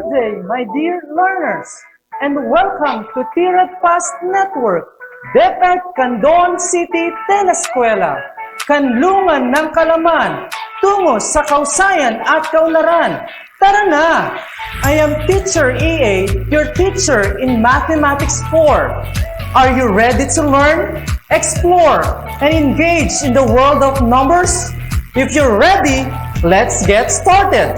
Good day, my dear learners, and welcome to Tirat Past Network, DepEd Candon City Teleskwela, Kanlungan ng Kalaman, tungo sa kausayan at kaunlaran. Tara na! I am Teacher EA, your teacher in Mathematics 4. Are you ready to learn, explore, and engage in the world of numbers? If you're ready, let's get started!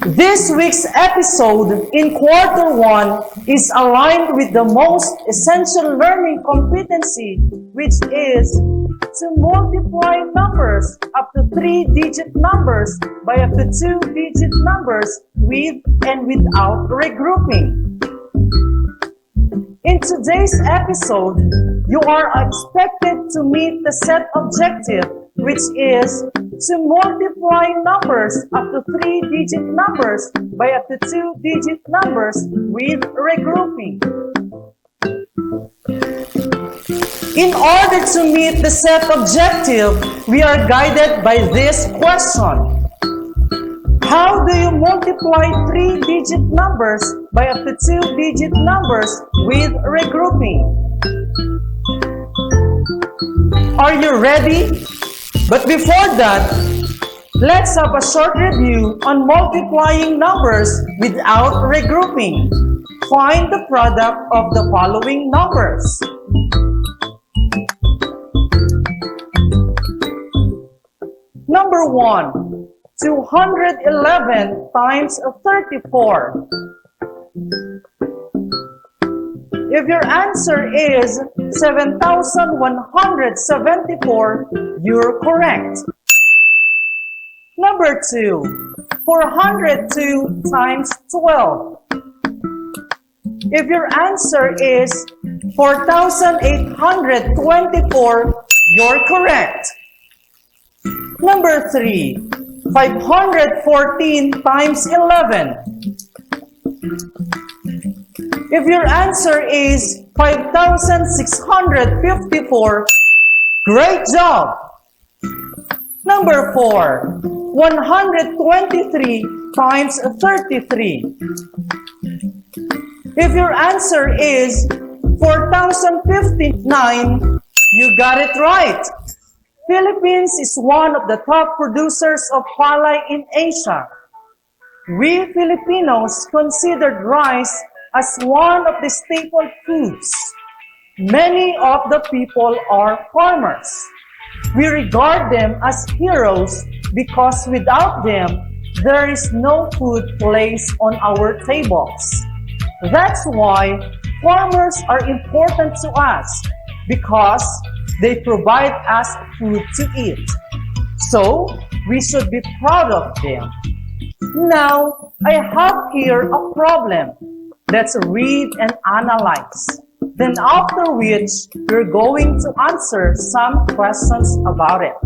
This week's episode in Quarter 1 is aligned with the most essential learning competency, which is to multiply numbers up to 3-digit numbers by up to 2-digit numbers with and without regrouping. In today's episode, you are expected to meet the set objective, which is to multiply numbers up to 3-digit numbers by up to 2-digit numbers with regrouping. In order to meet the set objective, we are guided by this question. How do you multiply 3-digit numbers by up to 2-digit numbers with regrouping? Are you ready? But before that, let's have a short review on multiplying numbers without regrouping. Find the product of the following numbers. Number 1, 211 times 34. If your answer is 7,174, you're correct. Number 2, 402 times 12. If your answer is 4,824, you're correct. Number 3, 514 times 11. If your answer is 5,654, great job! Number 4, 123 times 33. If your answer is 4,059, you got it right! Philippines is one of the top producers of palay in Asia. We Filipinos considered rice as one of the staple foods. Many of the people are farmers. We regard them as heroes because without them, there is no food placed on our tables. That's why farmers are important to us because they provide us food to eat. So, we should be proud of them. Now, I have here a problem. Let's read and analyze. Then after which, we're going to answer some questions about it.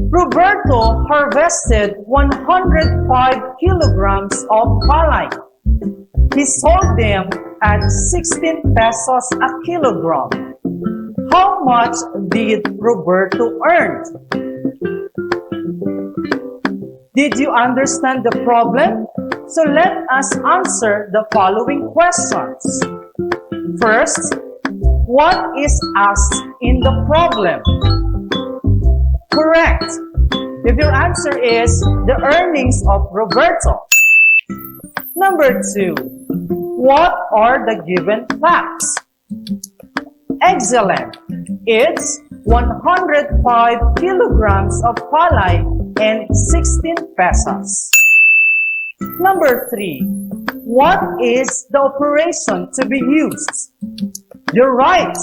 Roberto harvested 105 kilograms of palay. He sold them at 16 pesos a kilogram. How much did Roberto earn? Did you understand the problem? So let us answer the following questions. First, what is asked in the problem? Correct. If your answer is the earnings of Roberto. Number 2, what are the given facts? Excellent. It's 105 kilograms of palay and 16 pesos. Number 3, what is the operation to be used? You're right,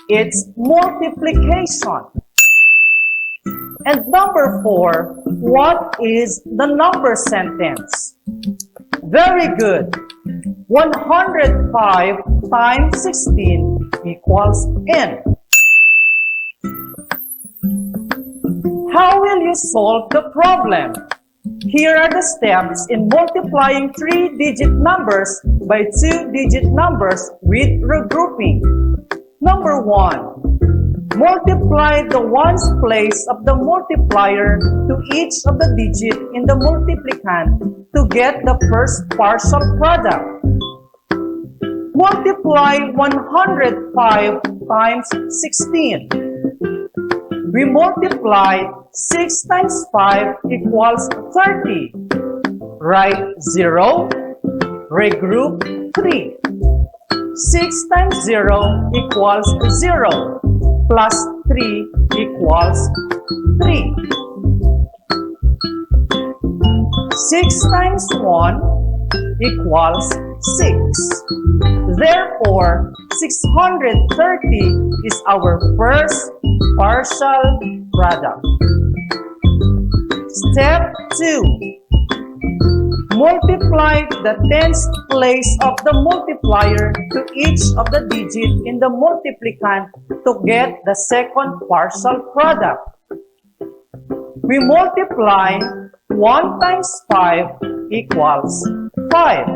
it's multiplication. And number 4, what is the number sentence? Very good. 105 times 16 equals n. How will you solve the problem? Here are the steps in multiplying 3-digit numbers by 2-digit numbers with regrouping. Number 1, multiply multiply the ones place of the multiplier to each of the digit in the multiplicand to get the first partial product. Multiply 105 times 16. We multiply 6 times 5 equals 30. Write 0, regroup 3. 6 times 0 equals 0, plus 3 equals 3. 6 times 1 equals 6. Therefore, 630 is our first partial product. Step 2. Multiply the tens place of the multiplier to each of the digit in the multiplicand to get the second partial product. We multiply 1 times 5 equals 5.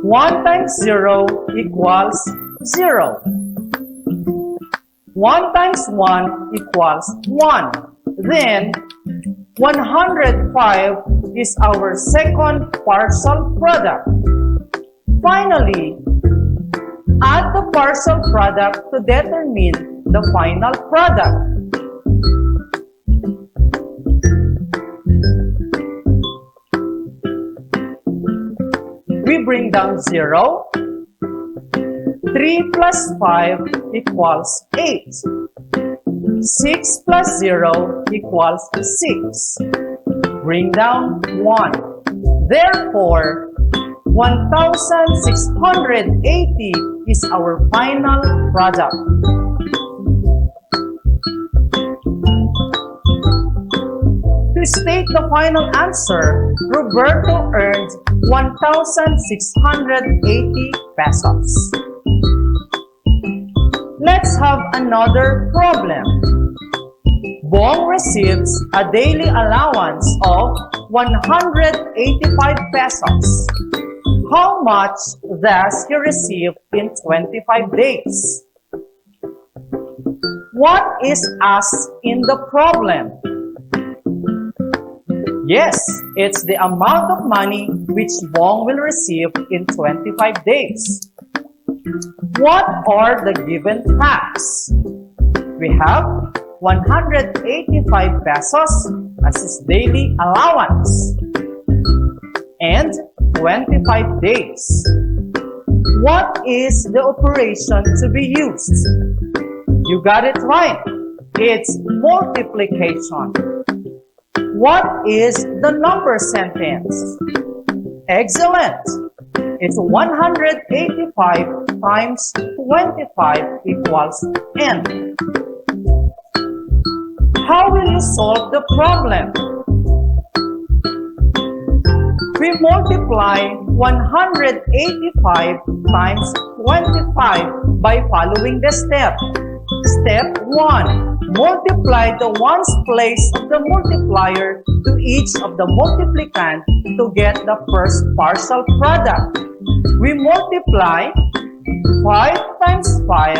1 times 0 equals 0. 1 times 1 equals 1. Then, 105 is our second partial product. Finally, add the partial product to determine the final product. We bring down 0. 3 plus 5 equals 8. 6 plus 0 equals 6. Bring down 1. Therefore, 1,680 is our final product. To state the final answer, Roberto earned 1,680 pesos. Let's have another problem. Bong receives a daily allowance of 185 pesos. How much does he receive in 25 days? What is asked in the problem? Yes, it's the amount of money which Bong will receive in 25 days. What are the given facts? We have 185 pesos as his daily allowance and 25 days. What is the operation to be used? You got it right. It's multiplication. What is the number sentence? Excellent. It's 185 times 25 equals n. How will you solve the problem? We multiply 185 times 25 by following the step. Step 1. Multiply the ones place of the multiplier to each of the multiplicand to get the first partial product. We multiply 5 times 5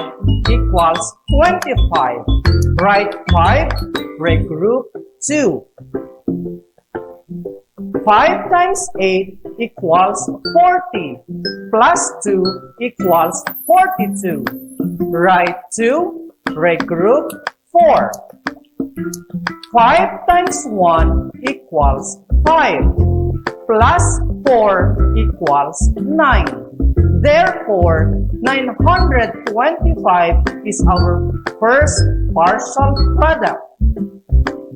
equals 25. Write 5, regroup 2. 5 times 8 equals 40, plus 2 equals 42. Write 2, regroup 4. 5 times 1 equals 5, plus 4 equals 9. Therefore, 925 is our first partial product.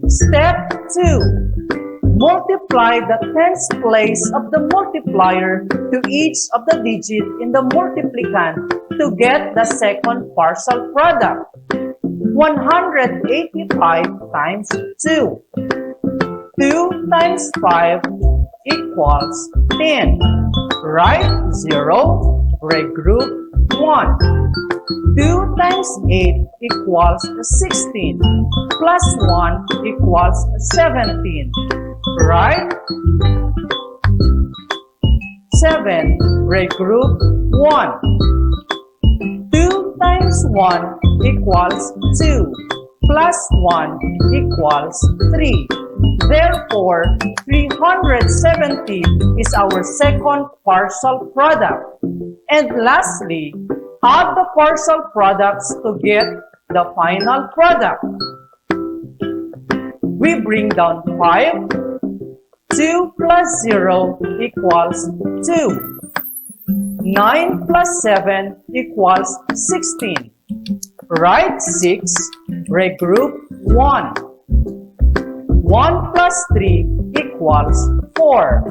Step 2. Multiply the tens place of the multiplier to each of the digit in the multiplicand to get the second partial product. 185 times 2. 2 times 5 equals 10. Write 0, regroup 1. 2 times 8 equals 16, plus 1 equals 17. Right? 7, regroup 1. 2 times 1 equals 2, plus 1 equals 3. Therefore, 370 is our second partial product. And lastly, add the partial products to get the final product. We bring down 5. 2 plus 0 equals 2. 9 plus 7 equals 16. Write 6, regroup 1. 1 plus 3 equals 4.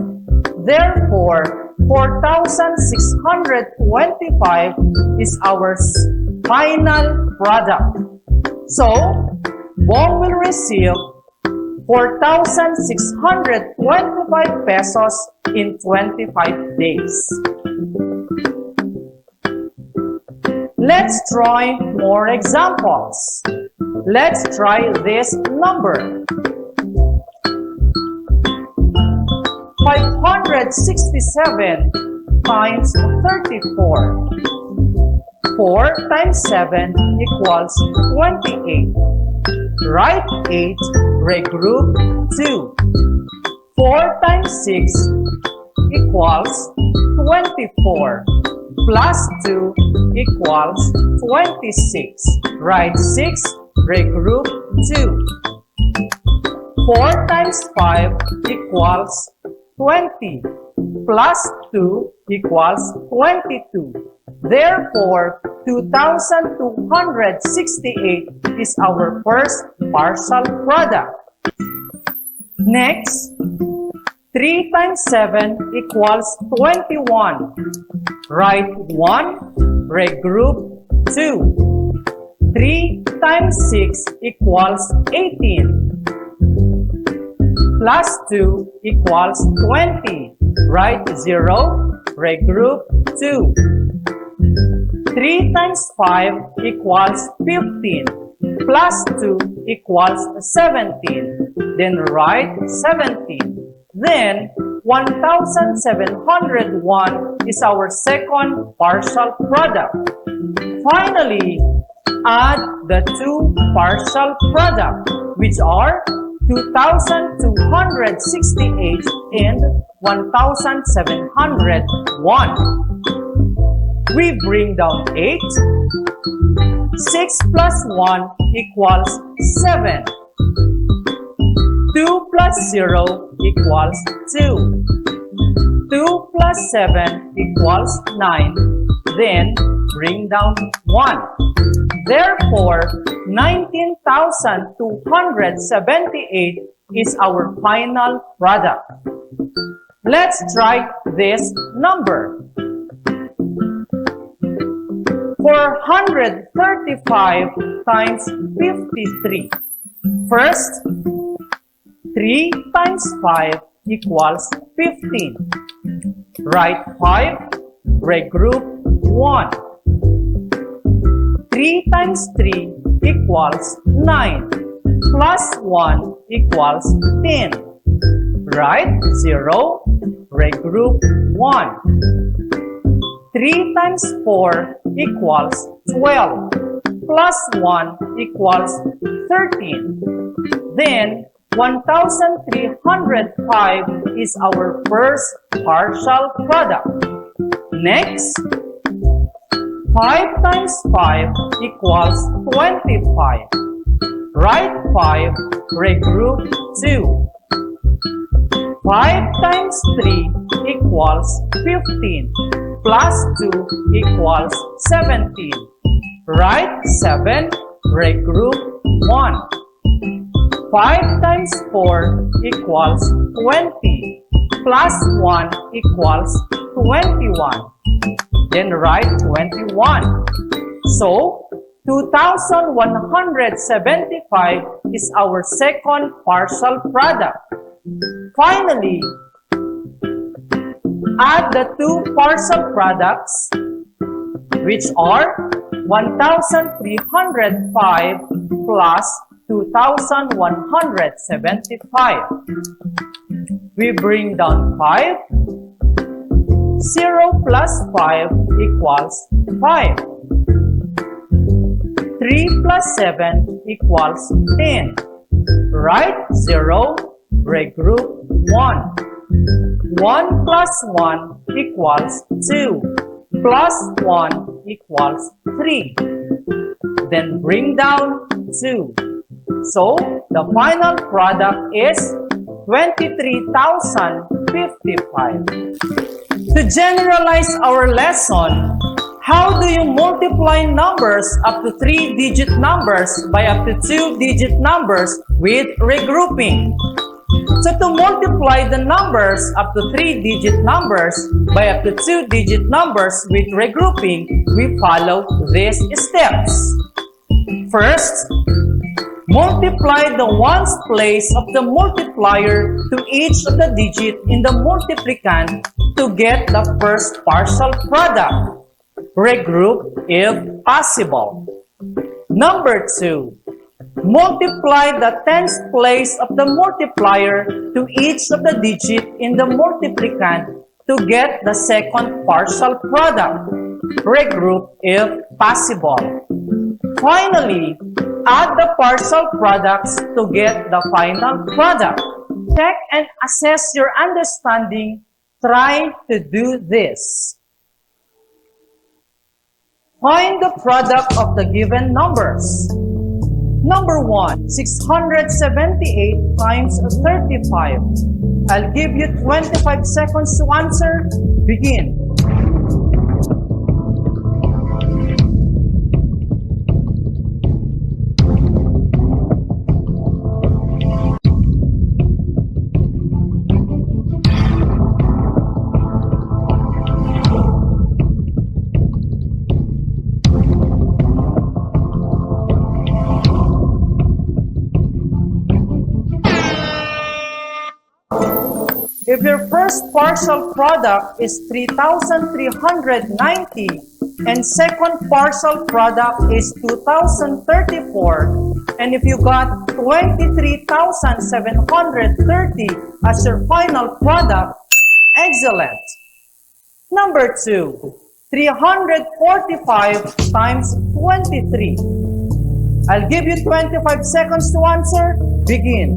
Therefore, 4,625 is our final product. So, Bong will receive 4,625 pesos in 25 days. Let's try more examples. Let's try this number. 567 times 34. 4 times 7 equals 28. Write 8, regroup 2. 4 times 6 equals 24. Plus 2 equals 26. Write 6, regroup 2. 4 times 5 equals 20. Plus 2 equals 22. Therefore, 2,268 is our first partial product. Next, 3 times 7 equals 21. Write 1, regroup 2. 3 times 6 equals 18. Plus 2 equals 20. Write 0, regroup 2. 3 times 5 equals 15. Plus 2 equals 17. Then write 17. Then 1,701 is our second partial product. Finally, add the two partial products, which are 2,268 and 1,701. We bring down 8. 6 plus 1 equals 7. 2 plus 0 equals 2. 2 plus 7 equals 9. Then bring down 1. Therefore, 19,278 is our final product. Let's try this number. 435 times 53. First, 3 times 5 equals 15. Write 5, regroup 1. 3 times 3 equals 9. Plus 1 equals 10. Write 0, regroup 1. 3 times 4 equals 12. Plus 1 equals 13. Then, 1,305 is our first partial product. Next, 5 times 5 equals 25. Write 5, regroup 2. 5 times 3 equals 15. Plus 2 equals 17. Write 7, regroup 1. 5 times 4 equals 20. Plus 1 equals 21. Then write 21. So, 2,175 is our second partial product. Finally, add the two partial products, which are 1,305 plus 2,175. We bring down 5. 0 plus 5 equals 5. 3 plus 7 equals 10. Write 0, regroup 1. 1 plus 1 equals 2. Plus 1 equals 3. Then bring down 2. So, the final product is 23,055. To generalize our lesson, how do you multiply numbers up to 3-digit numbers by up to 2-digit numbers with regrouping? So to multiply the numbers up to 3-digit numbers by up to 2-digit numbers with regrouping, we follow these steps. First, multiply the ones place of the multiplier to each of the digit in the multiplicand to get the first partial product. Regroup if possible. Number 2. Multiply the tens place of the multiplier to each of the digit in the multiplicand to get the second partial product. Regroup if possible. Finally, add the partial products to get the final product. Check and assess your understanding. Try to do this. Find the product of the given numbers. Number 1, 678 times 35. I'll give you 25 seconds to answer. Begin. If your first partial product is 3,390 and second partial product is 2,034, and if you got 23,730 as your final product, excellent. Number 2, 345 times 23. I'll give you 25 seconds to answer. Begin.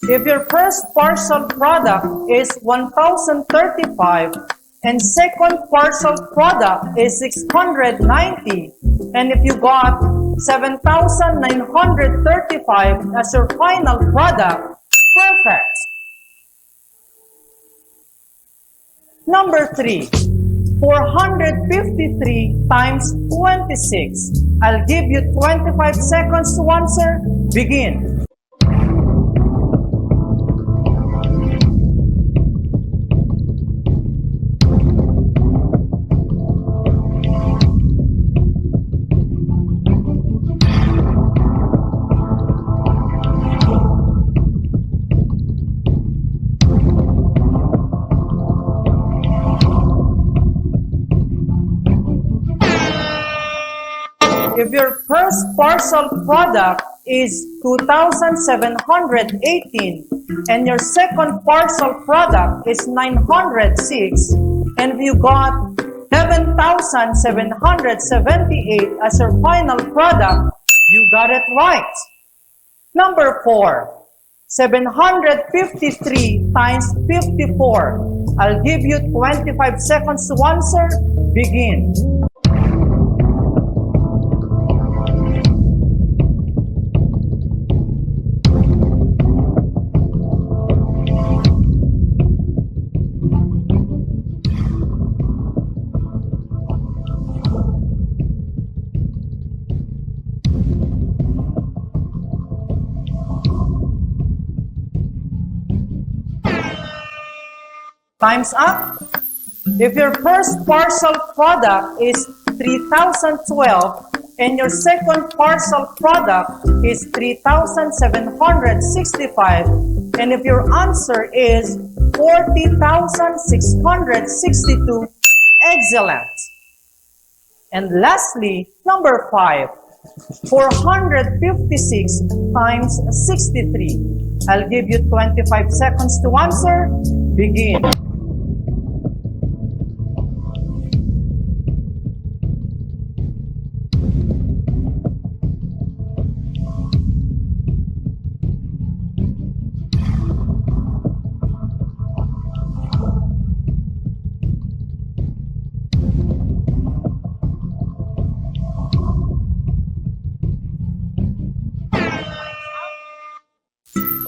If your first partial product is 1,035 and second partial product is 690, and if you got 7,935 as your final product, perfect. Number 3, 453 times 26. I'll give you 25 seconds to answer. Begin. If your first partial product is 2,718 and your second partial product is 906, and if you got 11,778 as your final product, you got it right. Number 4, 753 times 54. I'll give you 25 seconds to answer. Begin. Time's up. If your first partial product is 3,012 and your second partial product is 3,765, And if your answer is 40,662, excellent. And lastly, number 5, 456 times 63. I'll give you 25 seconds to answer. Begin.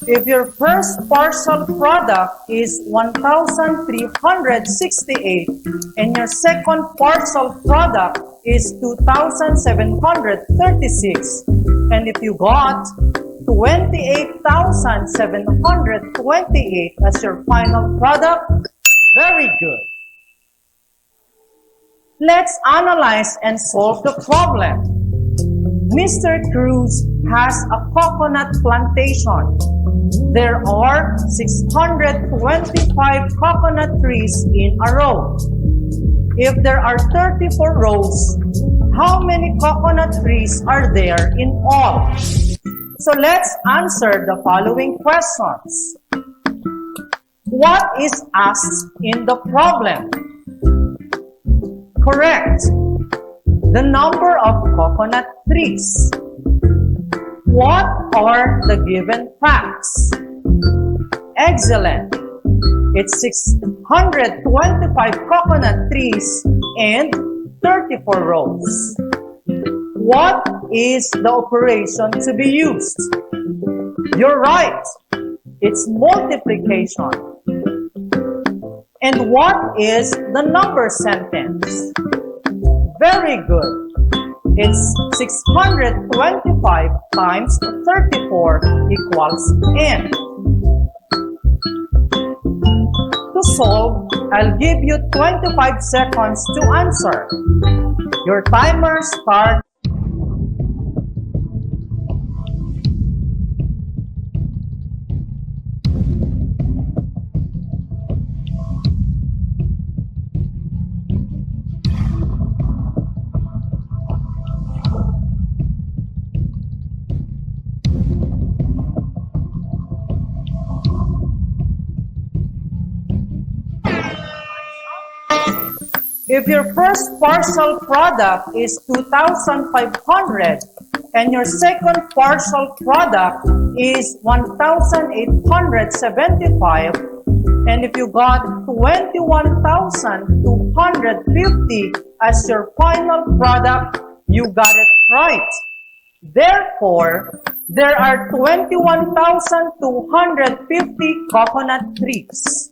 If your first partial product is 1,368 and your second partial product is 2,736, and if you got 28,728 as your final product, very good. Let's analyze and solve the problem. Mr. Cruz has a coconut plantation. There are 625 coconut trees in a row. If there are 34 rows, how many coconut trees are there in all? So let's answer the following questions. What is asked in the problem? Correct. The number of coconut trees. What are the given facts? Excellent. It's 625 coconut trees and 34 rows. What is the operation to be used? You're right. It's multiplication. And what is the number sentence? Very good. It's 625 times 34 equals n. To solve, I'll give you 25 seconds to answer. Your timer starts. If your first partial product is 2,500 and your second partial product is 1,875, and if you got 21,250 as your final product, you got it right. Therefore, there are 21,250 coconut trees.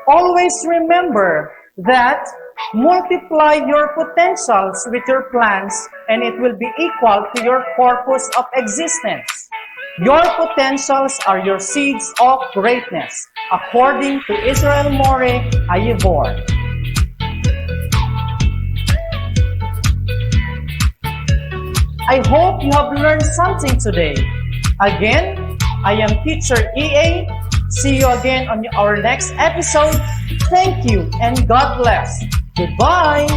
Always remember that multiply your potentials with your plans and it will be equal to your purpose of existence. Your potentials are your seeds of greatness, according to Israel More Ayevor. I hope you have learned something today. Again, I am Teacher EA. See you again on our next episode. Thank you and God bless. Goodbye.